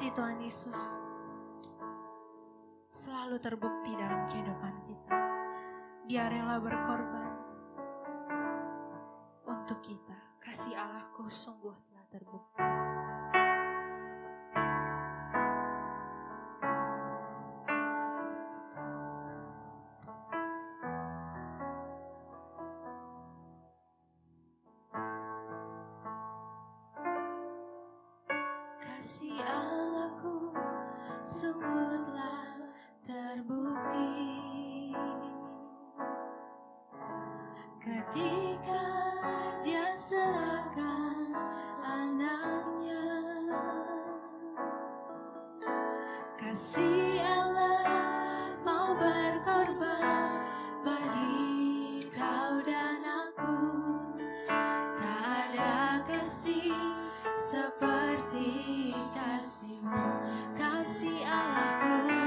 kasih Tuhan Yesus selalu terbukti dalam kehidupan kita. Dia rela berkorban untuk kita. Kasih Allahku sungguh telah terbukti. Kasih Allahku sungguh telah terbukti ketika Dia serahkan anaknya. Kasih Allah mau berkorban bagi kau dan aku. Tak ada kasih seperti kasih-Mu, kasih Allahku.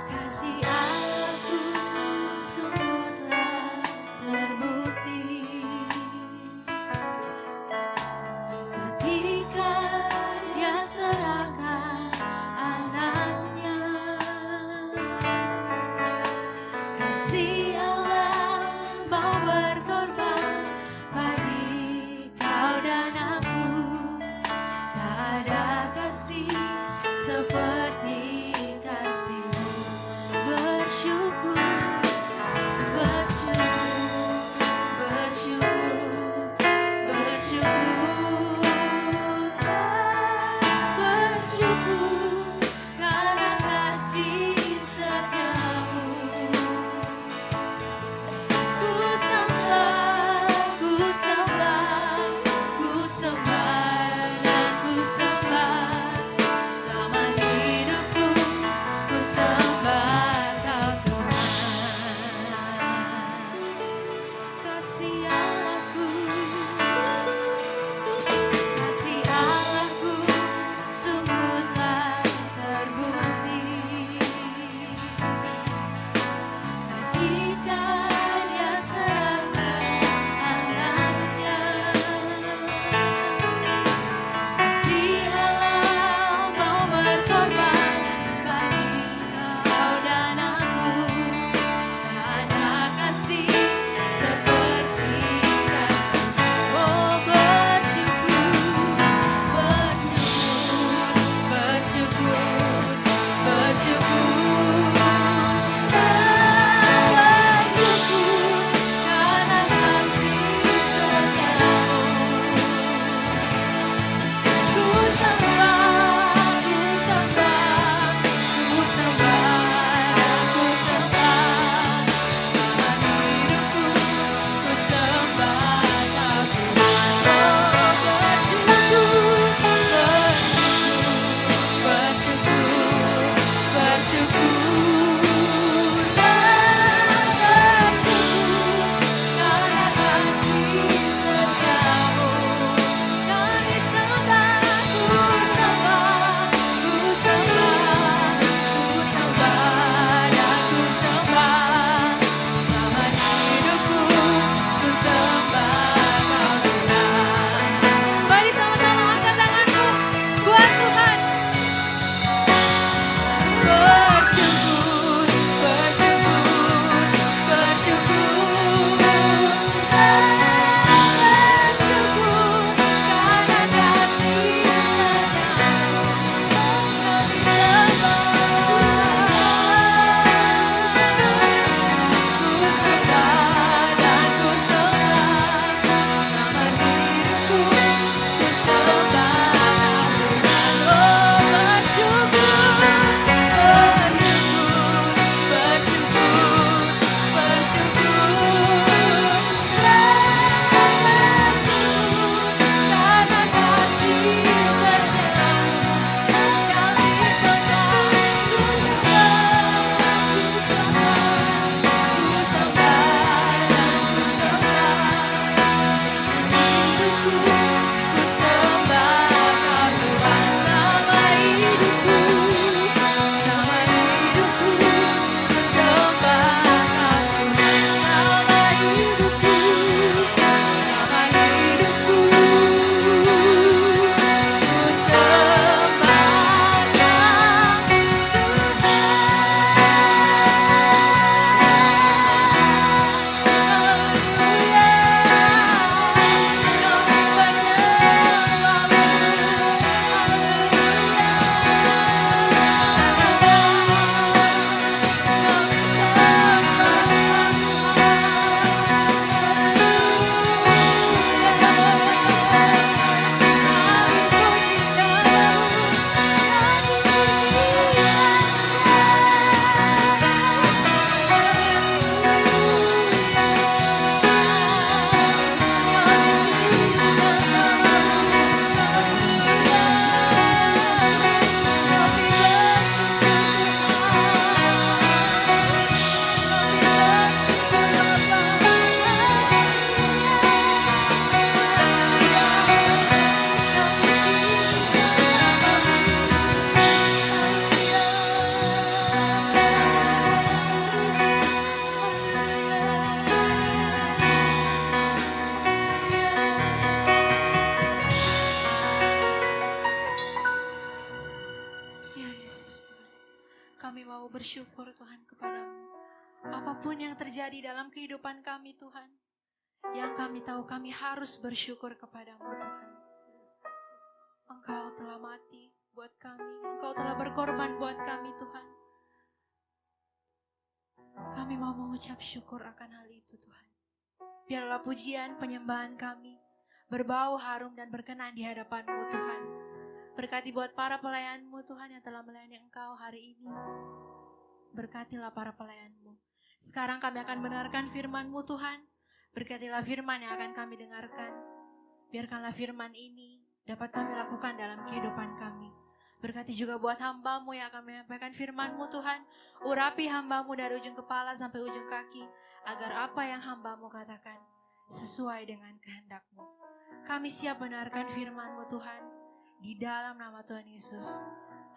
Kasih Allahku sungguh telah terbukti ketika Dia serahkan anaknya. Kasih Allah mau berkorban bagi kau dan aku. Tak ada kasih seperti kasih-Mu. kepadamu. Apapun yang terjadi dalam kehidupan kami Tuhan, yang kami tahu kami harus bersyukur kepadamu Tuhan. Engkau telah mati buat kami, Engkau telah berkorban buat kami Tuhan. Kami mau mengucap syukur akan hal itu Tuhan. Biarlah pujian penyembahan kami berbau harum dan berkenan di hadapan-Mu Tuhan. Berkati buat para pelayan-Mu Tuhan yang telah melayani Engkau hari ini. Berkatilah para pelayan-Mu. Sekarang kami akan mendengarkan firman-Mu Tuhan. Berkatilah firman yang akan kami dengarkan. Biarkanlah firman ini dapat kami lakukan dalam kehidupan kami. Berkati juga buat hamba-Mu yang akan menyampaikan firman-Mu Tuhan. Urapi hamba-Mu dari ujung kepala sampai ujung kaki. Agar apa yang hamba-Mu katakan sesuai dengan kehendak-Mu. Kami siap mendengarkan firman-Mu Tuhan. Di dalam nama Tuhan Yesus.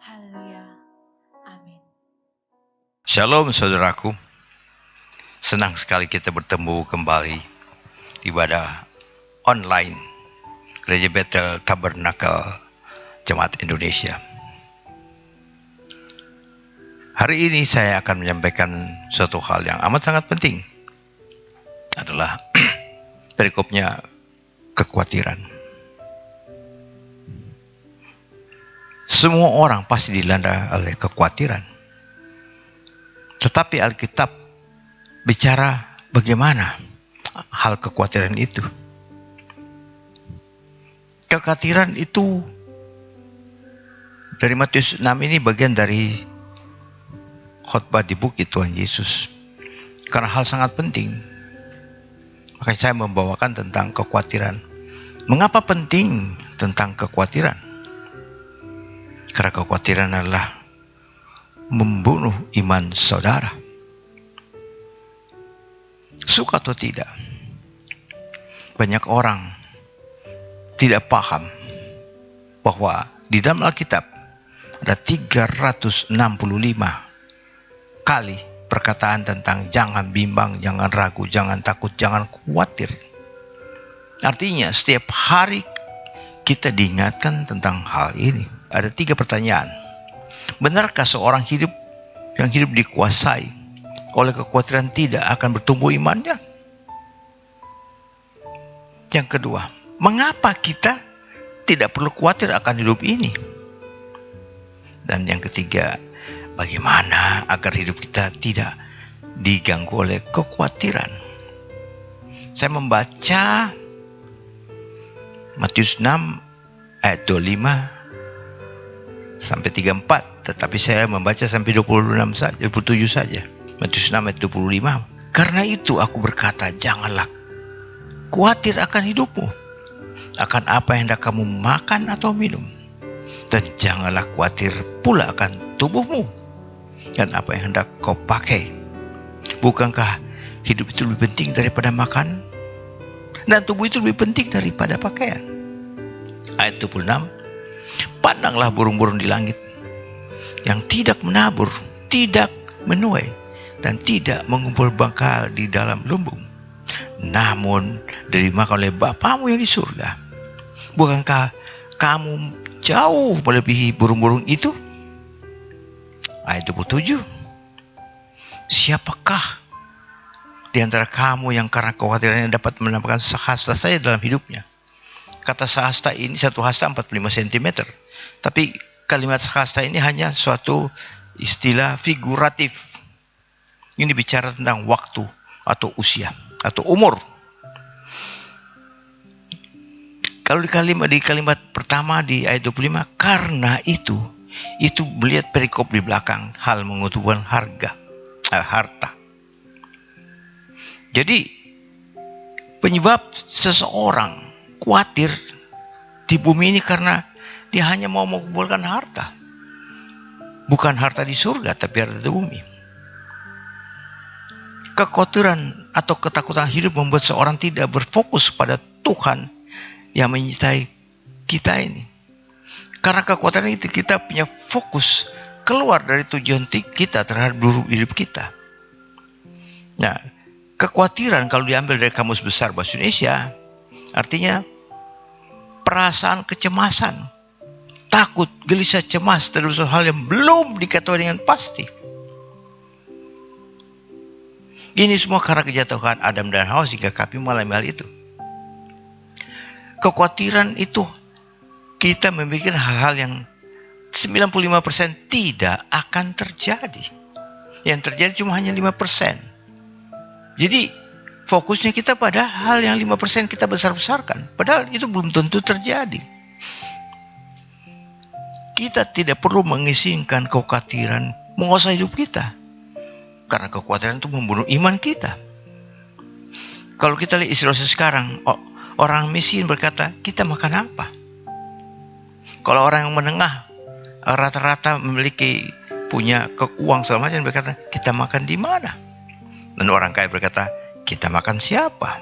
Haleluya. Amin. Shalom saudaraku. Senang sekali kita bertemu kembali ibadah online Gereja Bethel Tabernakel Jemaat Indonesia. Hari ini saya akan menyampaikan suatu hal yang amat sangat penting. Adalah perikopnya kekhawatiran. Semua orang pasti dilanda oleh kekhawatiran. Tetapi Alkitab bicara bagaimana hal kekhawatiran itu. Kekhawatiran itu dari Matius 6 ini bagian dari khotbah di bukit Tuhan Yesus. Karena hal sangat penting. Makanya saya membawakan tentang kekhawatiran. Mengapa penting tentang kekhawatiran? Karena kekhawatiran adalah membunuh iman saudara. Suka atau tidak, banyak orang tidak paham bahwa di dalam Alkitab ada 365 kali perkataan tentang jangan bimbang, jangan ragu, jangan takut, jangan khawatir. Artinya setiap hari kita diingatkan tentang hal ini. Ada 3 pertanyaan. Benarkah seorang yang hidup dikuasai oleh kekhawatiran tidak akan bertumbuh imannya? Yang kedua, mengapa kita tidak perlu khawatir akan hidup ini? Dan yang ketiga, bagaimana agar hidup kita tidak diganggu oleh kekhawatiran? Saya membaca Matius 6 ayat 25 sampai 34, tetapi saya membaca sampai 26 saja, 27 saja. Matius 6 ayat 25. Karena itu aku berkata, janganlah khawatir akan hidupmu, akan apa yang hendak kamu makan atau minum, dan janganlah khawatir pula akan tubuhmu, dan apa yang hendak kau pakai. Bukankah hidup itu lebih penting daripada makan, dan tubuh itu lebih penting daripada pakaian? Ayat 26. Pandanglah burung-burung di langit yang tidak menabur, tidak menuai, dan tidak mengumpul bangkal di dalam lumbung, namun dimakan oleh Bapamu yang di surga. Bukankah kamu jauh melebihi burung-burung itu? Ayat 27. Siapakah di antara kamu yang karena kekhawatirannya dapat menambahkan sehasta saja dalam hidupnya? Kata sehasta ini, satu hasta 45 cm. Tapi kalimat sehasta ini hanya suatu istilah figuratif. Ini bicara tentang waktu atau usia atau umur. Kalau di kalimat pertama di ayat 25, karena itu melihat perikop di belakang, hal mengutuhkan harta. Jadi penyebab seseorang khawatir di bumi ini karena dia hanya mau mengumpulkan harta. Bukan harta di surga, tapi harta di bumi. Kekhawatiran atau ketakutan hidup membuat seorang tidak berfokus pada Tuhan yang menyertai kita ini. Karena kekhawatiran itu kita punya fokus keluar dari tujuan kita terhadap hidup kita. Nah, kekhawatiran kalau diambil dari Kamus Besar Bahasa Indonesia, artinya perasaan kecemasan, takut, gelisah, cemas terhadap hal yang belum diketahui dengan pasti. Ini semua karena kejatuhan Adam dan Hawa sehingga kami mengalami hal itu. Kekhawatiran itu kita memikirkan hal-hal yang 95% tidak akan terjadi. Yang terjadi cuma hanya 5%. Jadi fokusnya kita pada hal yang 5% kita besar-besarkan. Padahal itu belum tentu terjadi. Kita tidak perlu mengizinkan kekhawatiran menguasai hidup kita. Karena kekhawatiran itu membunuh iman kita. Kalau kita lihat istilah sekarang, orang miskin berkata, kita makan apa? Kalau orang yang menengah, rata-rata memiliki punya uang segala macam, berkata, kita makan di mana? Dan orang kaya berkata, kita makan siapa?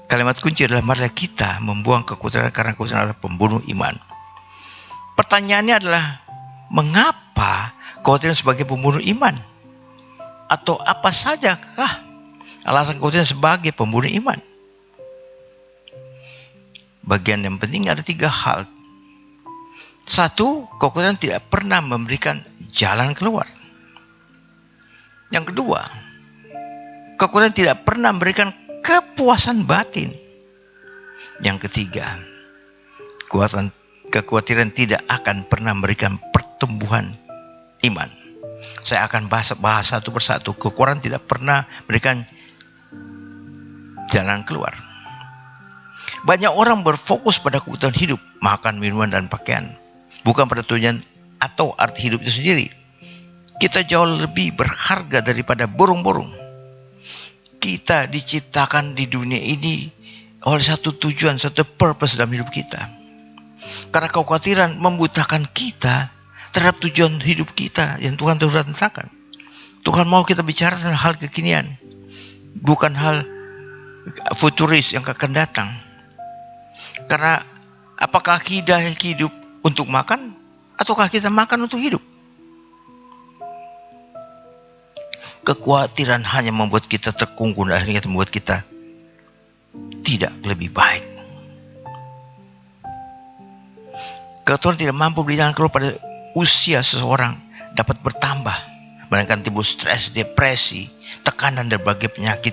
Kalimat kunci adalah marilah kita membuang kekhawatiran karena kekhawatiran adalah pembunuh iman. Pertanyaannya adalah, mengapa kekhawatiran sebagai pembunuh iman? Atau apa sajakah alasan kekhawatiran sebagai pembunuh iman? Bagian yang penting ada 3 hal. 1, kekhawatiran tidak pernah memberikan jalan keluar. Yang kedua, kekhawatiran tidak pernah memberikan kepuasan batin. Yang ketiga, kekhawatiran tidak akan pernah memberikan pertumbuhan iman. Saya akan bahas satu persatu. Kekhawatiran tidak pernah memberikan jalan keluar. Banyak orang berfokus pada kebutuhan hidup, makan, minuman, dan pakaian, bukan pada tujuan atau arti hidup itu sendiri. Kita jauh lebih berharga daripada burung-burung. Kita diciptakan di dunia ini oleh satu tujuan, satu purpose dalam hidup kita. Karena kekhawatiran membutakan kita terhadap tujuan hidup kita yang Tuhan telah tentukan. Tuhan mau kita bicara tentang hal kekinian, bukan hal futuris yang akan datang. Karena apakah kita hidup untuk makan, ataukah kita makan untuk hidup? Kekhawatiran hanya membuat kita terkungkung dan akhirnya membuat kita tidak lebih baik. Kekhawatiran tidak mampu beri jalan keluar pada usia seseorang dapat bertambah, melainkan timbul stres, depresi, tekanan, dan berbagai penyakit.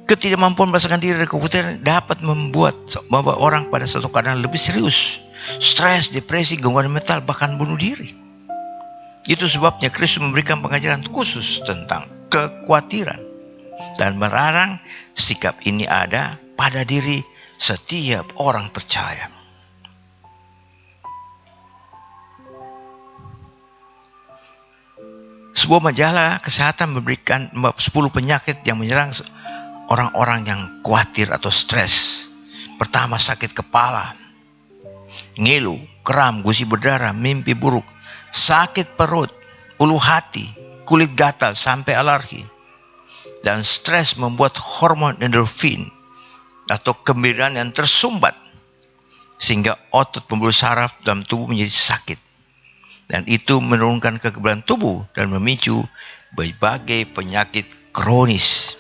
Ketidakmampuan merasakan diri dari kekhawatiran dapat membuat orang pada suatu keadaan lebih serius, stres, depresi, gangguan mental, bahkan bunuh diri. Itu sebabnya Kristus memberikan pengajaran khusus tentang kekhawatiran dan melarang sikap ini ada pada diri setiap orang percaya. Sebuah majalah kesehatan memberikan 10 penyakit yang menyerang orang-orang yang khawatir atau stres. Pertama, sakit kepala, ngilu, kram, gusi berdarah, mimpi buruk, sakit perut, ulu hati, kulit gatal sampai alergi. Dan stres membuat hormon endorfin atau kegembiraan yang tersumbat sehingga otot pembuluh saraf dalam tubuh menjadi sakit. Dan itu menurunkan kekebalan tubuh dan memicu berbagai penyakit kronis.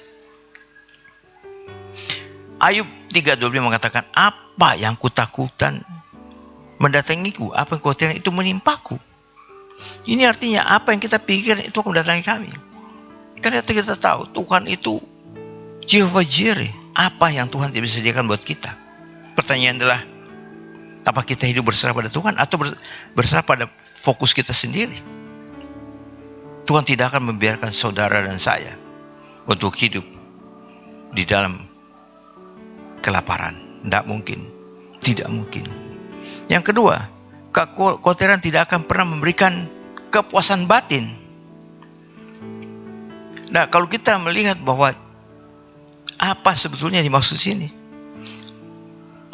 Ayub 3:25 mengatakan, apa yang kutakutan mendatangiku, apa yang kekhawatiran itu menimpaku. Ini artinya apa yang kita pikir itu akan mendatangi kami. Karena kita tahu Tuhan itu Jehovah Jireh. Apa yang Tuhan tidak bisa sediakan buat kita? Pertanyaan adalah, apa kita hidup berserah pada Tuhan atau berserah pada fokus kita sendiri? Tuhan tidak akan membiarkan saudara dan saya untuk hidup di dalam kelaparan. Tidak mungkin. Tidak mungkin. Yang kedua, kekhawatiran tidak akan pernah memberikan kepuasan batin. Nah, kalau kita melihat bahwa apa sebetulnya dimaksud sini,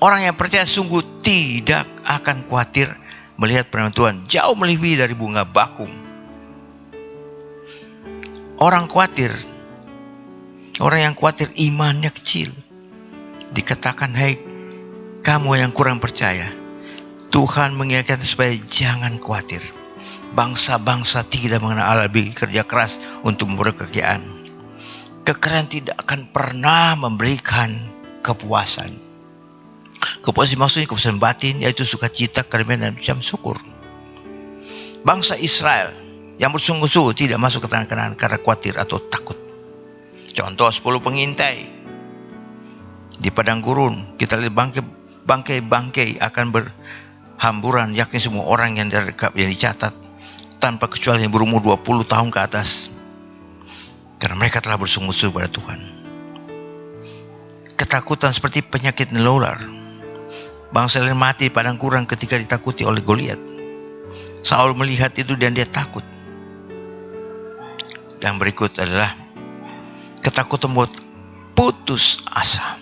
orang yang percaya sungguh tidak akan khawatir melihat firman Tuhan jauh melebihi dari bunga bakung. Orang yang khawatir imannya kecil. Dikatakan, hai kamu yang kurang percaya, Tuhan mengingatkan supaya jangan khawatir. Bangsa-bangsa tidak mengenal Allah lebih kerja keras untuk memperoleh kekayaan. Kekayaan tidak akan pernah memberikan kepuasan. Kepuasan maksudnya kepuasan batin, yaitu sukacita, keremehan, dan ucapan syukur. Bangsa Israel yang bersungguh-sungguh tidak masuk ke tanah Kanaan karena khawatir atau takut. Contoh 10 pengintai di padang gurun, kita lihat bangkai akan berhamburan, yakni semua orang yang dicatat tanpa kecuali yang berumur 20 tahun ke atas, karena mereka telah bersungguh-sungguh pada Tuhan. Ketakutan seperti penyakit menular. Bangsa Israel mati di padang gurun ketika ditakuti oleh Goliat. Saul melihat itu dan dia takut. Dan berikut adalah ketakutan membuat putus asa.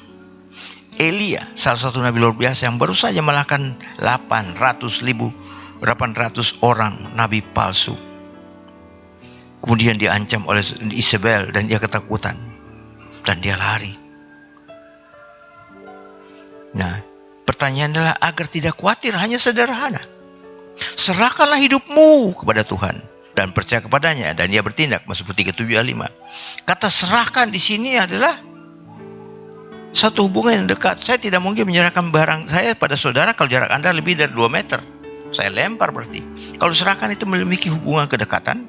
Elia, salah satu nabi luar biasa yang baru saja mengalahkan 800 orang nabi palsu. Kemudian diancam oleh Isabel dan dia ketakutan. Dan dia lari. Nah, pertanyaan adalah agar tidak khawatir hanya sederhana. Serahkanlah hidupmu kepada Tuhan dan percaya kepadanya, dan dia bertindak. Mazmur 37:5. Kata serahkan di sini adalah satu hubungan yang dekat. Saya tidak mungkin menyerahkan barang saya pada saudara kalau jarak Anda lebih dari 2 meter. Saya lempar berarti. Kalau serahkan itu memiliki hubungan kedekatan,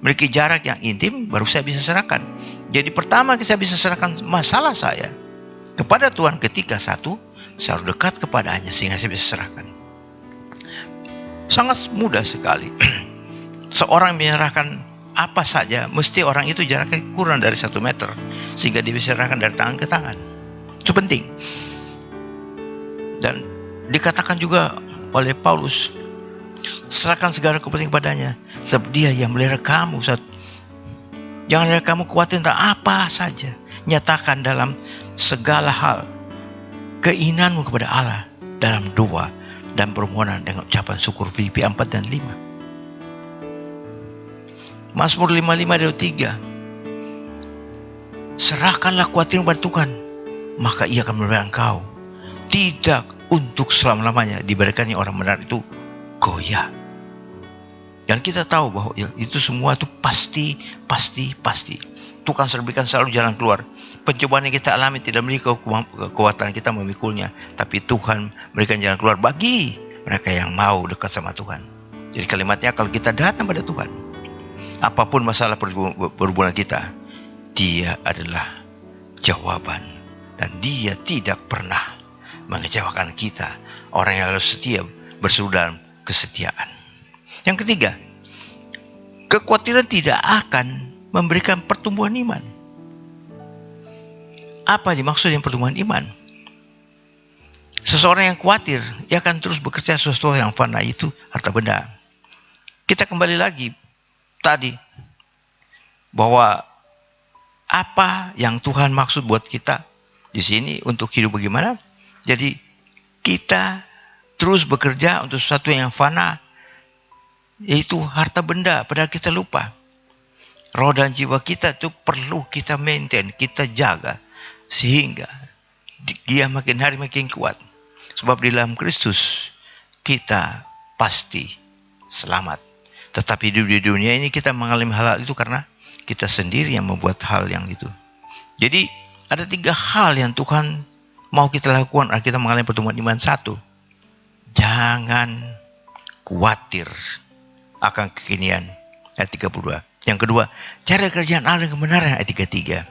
memiliki jarak yang intim, baru saya bisa serahkan. Jadi pertama saya bisa serahkan masalah saya kepada Tuhan ketika satu, saya harus dekat kepadanya sehingga saya bisa serahkan. Sangat mudah sekali. Seorang menyerahkan apa saja, mesti orang itu jaraknya kurang dari 1 meter sehingga dia bisa serahkan dari tangan ke tangan. Itu penting. Dan dikatakan juga oleh Paulus, serahkan segala kepentingan padanya, sebab dia yang melihara kamu. Jangan ada kamu khawatir tentang apa saja. Nyatakan dalam segala hal keinginanmu kepada Allah dalam doa dan permohonan dengan ucapan syukur. Filipi 4 dan 5. Mazmur 55:3. Serahkanlah khawatirmu pada Tuhan, maka Ia akan memelihara engkau. Tidak untuk selama-lamanya dibiarkannya orang benar itu goyah. Dan kita tahu bahwa itu semua itu pasti. Tuhan berikan selalu jalan keluar. Pencobaan yang kita alami tidak memiliki kekuatan kita memikulnya, tapi Tuhan berikan jalan keluar bagi mereka yang mau dekat sama Tuhan. Jadi kalimatnya, kalau kita datang pada Tuhan, apapun masalah perhubungan kita, Dia adalah jawaban. Dan Dia tidak pernah mengecewakan kita. Orang yang harus setia berseru dalam kesetiaan. Yang ketiga, kekhawatiran tidak akan memberikan pertumbuhan iman. Apa dimaksud dengan pertumbuhan iman? Seseorang yang khawatir, ia akan terus bekerja sesuatu yang fana, itu harta benda. Kita kembali lagi tadi bahwa apa yang Tuhan maksud buat kita di sini untuk hidup bagaimana? Jadi kita terus bekerja untuk sesuatu yang fana, yaitu harta benda, padahal kita lupa. Roh dan jiwa kita itu perlu kita maintain, kita jaga, sehingga dia makin hari makin kuat. Sebab di dalam Kristus kita pasti selamat. Tetapi di dunia ini kita mengalami hal itu karena kita sendiri yang membuat hal yang itu. Jadi ada 3 hal yang Tuhan mau kita lakukan agar kita mengalami pertumbuhan iman. 1, jangan khawatir akan kekinian, ayat 32. Yang kedua, cari kerajaan Allah dan kebenaran, ayat 33.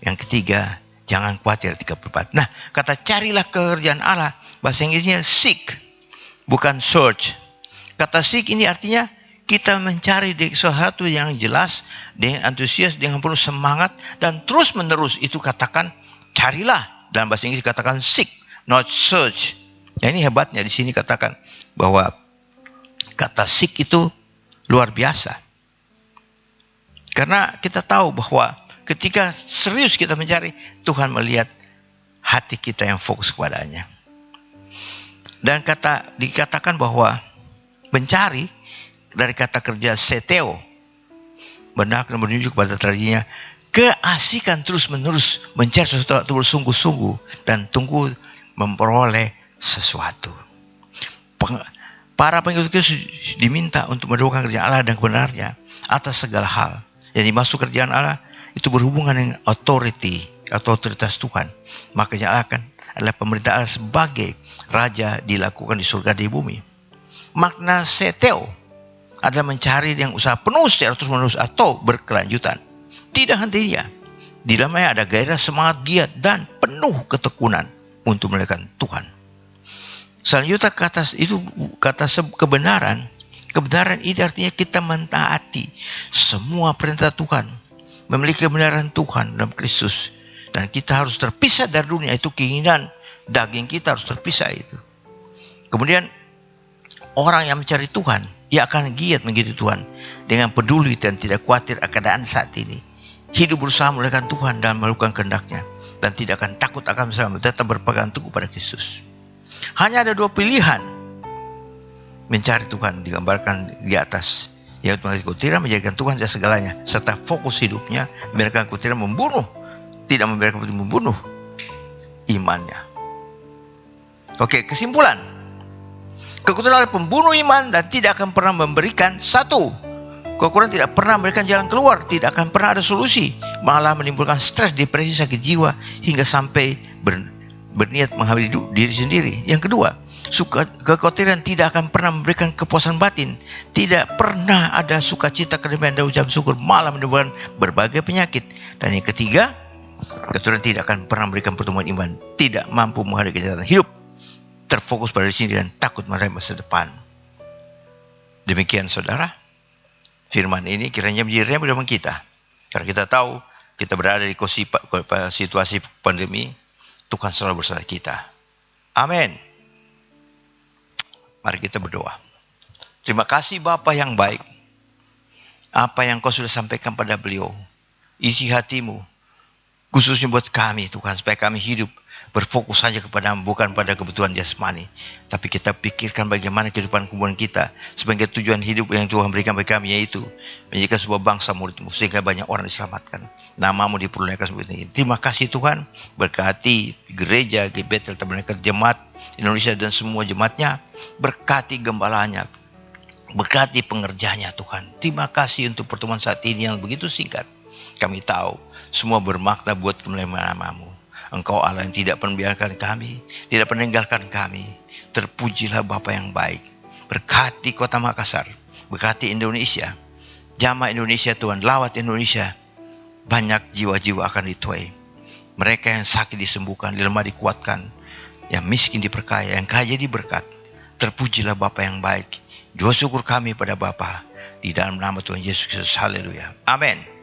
Yang ketiga, jangan khawatir, ayat 34. Nah, kata carilah kerajaan Allah, bahasa Inggrisnya seek, bukan search. Kata seek ini artinya kita mencari sesuatu yang jelas, dengan antusias, dengan penuh semangat, dan terus menerus. Itu katakan carilah. Dalam bahasa Inggris katakan seek, not search. Ya, ini hebatnya di sini katakan bahwa kata seek itu luar biasa. Karena kita tahu bahwa ketika serius kita mencari, Tuhan melihat hati kita yang fokus kepadanya. Dan dikatakan bahwa mencari dari kata kerja seteo, benar dan menuju kepada tradisinya keasikan terus menerus mencari sesuatu bersungguh-sungguh dan tunggu memperoleh sesuatu. Para pengikut Kristus diminta untuk mendoakan kerjaan Allah dan kebenarnya atas segala hal. Jadi masuk kerjaan Allah itu berhubungan dengan otoritas Tuhan. Makanya Allah adalah pemerintah Allah sebagai raja dilakukan di surga di bumi. Makna seteo adalah mencari yang usaha penuh secara terus-menerus atau berkelanjutan. Tidak hentinya. Di dalamnya ada gairah, semangat, giat, dan penuh ketekunan untuk memuliakan Tuhan. Selanjutnya kata kebenaran. Kebenaran ini artinya kita mentaati semua perintah Tuhan, memiliki kebenaran Tuhan dalam Kristus, dan kita harus terpisah dari dunia. Itu keinginan daging kita harus terpisah itu. Kemudian orang yang mencari Tuhan, dia akan giat mengikuti Tuhan dengan peduli dan tidak khawatir akan keadaan saat ini. Hidup berusaha memuliakan Tuhan dan melakukan kehendak-Nya, dan tidak akan takut akan selamat, tetap berpegang teguh pada Kristus. Hanya ada dua pilihan mencari Tuhan, digambarkan di atas, yaitu menjadi kutiran, menjadikan Tuhan jasa segalanya, serta fokus hidupnya membiarkan kutiran membunuh, tidak membiarkan kutiran membunuh imannya. Oke, kesimpulan. Kekutiran adalah pembunuh iman dan tidak akan pernah memberikan satu. Kekurangan tidak pernah memberikan jalan keluar, tidak akan pernah ada solusi, malah menimbulkan stres, depresi, sakit jiwa, hingga sampai berniat mengakhiri diri sendiri. Yang kedua, kekhawatiran tidak akan pernah memberikan kepuasan batin, tidak pernah ada sukacita, kedamaian, dan ucapan syukur, malah menimbulkan berbagai penyakit. Dan yang ketiga, kekhawatiran tidak akan pernah memberikan pertumbuhan iman, tidak mampu menghadapi kenyataan hidup, terfokus pada diri sendiri dan takut menghadapi masa depan. Demikian saudara, firman ini kiranya menjadi rema dalam kita. Karena kita tahu kita berada di situasi pandemi, Tuhan selalu bersama kita. Amin. Mari kita berdoa. Terima kasih Bapa yang baik. Apa yang Kau sudah sampaikan pada beliau, isi hatimu, khususnya buat kami Tuhan, supaya kami hidup berfokus saja kepada-Mu, bukan pada kebutuhan jasmani, tapi kita pikirkan bagaimana kehidupan kumpulan kita sebagai tujuan hidup yang Tuhan berikan bagi kami, yaitu menjadikan sebuah bangsa murid-Mu sehingga banyak orang diselamatkan, nama-Mu dipermuliakan seperti ini. Terima kasih Tuhan, berkati gereja Bethel Tabernakel, jemaat Indonesia dan semua jemaatnya, berkati gembalanya, berkati pengerjanya Tuhan. Terima kasih untuk pertemuan saat ini yang begitu singkat. Kami tahu semua bermakna buat kemuliaan nama-Mu. Engkau Allah yang tidak pernah membiarkan kami, tidak pernah meninggalkan kami. Terpujilah Bapa yang baik. Berkati kota Makassar, berkati Indonesia, jamaah Indonesia Tuhan, lawat Indonesia. Banyak jiwa-jiwa akan dituai. Mereka yang sakit disembuhkan, lemah dikuatkan, yang miskin diperkaya, yang kaya diberkat. Terpujilah Bapa yang baik. Jua syukur kami pada Bapa, di dalam nama Tuhan Yesus Kristus. Haleluya. Amin.